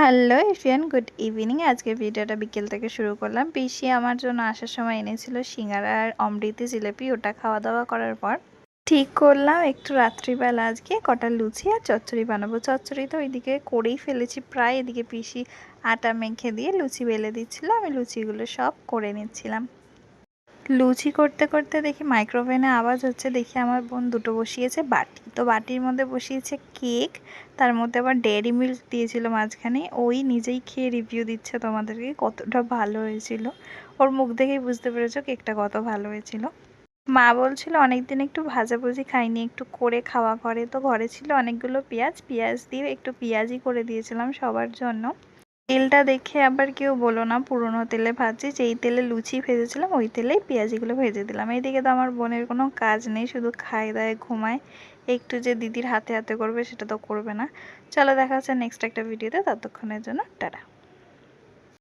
Hello everyone, good evening. আজকে ভিডিওটা বিকেল থেকে শুরু করলাম। পিসি আমার জন্য আসার সময় এনেছিল সিঙ্গারা আর অমৃতি জিলেপি। ওটা খাওয়া দাওয়া করার পর ঠিক করলাম একটু রাত্রিবেলা আজকে কটা লুচি আর চচ্চড়ি বানাবো। চচ্চড়ি তো ওইদিকে করেই ফেলেছি প্রায়, এদিকে পিসি আটা মেখে দিয়ে লুচি বেলে দিচ্ছিল, আমি লুচিগুলো সব করে নিচ্ছিলাম। লুচি করতে করতে দেখি মাইক্রোওভেনে আওয়াজ হচ্ছে, দেখি আমার বোন দুটো বসিয়েছে বাটি, তো বাটির মধ্যে বসিয়েছে কেক, তার মধ্যে আবার ডেয়ারি মিল্ক দিয়েছিল মাঝখানে। ওই নিজেই খেয়ে রিভিউ দিচ্ছে তোমাদেরকে কতটা ভালো হয়েছিল। ওর মুখ দেখেই বুঝতে পেরেছো কেকটা কত ভালো হয়েছিল। মা বলছিল অনেকদিন একটু ভাজাভুজি খাইনি, একটু করে খাওয়া করে। তো ঘরে ছিল অনেকগুলো পেঁয়াজ, পেঁয়াজ দিয়ে একটু পেঁয়াজি করে দিয়েছিলাম সবার জন্য। তেলটা দেখে আবার কেউ বলো না পুরনো তেলে ভাজছি, যেই তেলে লুচি ভেজেছিলাম ওই তেলেই পেঁয়াজিগুলো ভেজে দিলাম। এইদিকে তো আমার বোনের কোনো কাজ নেই, শুধু খায় দায় ঘুমায়। একটু যে দিদির হাতে হাতে করবে সেটা তো করবে না। চলো দেখা হচ্ছে নেক্সট একটা ভিডিওতে, ততক্ষণের জন্য টাটা।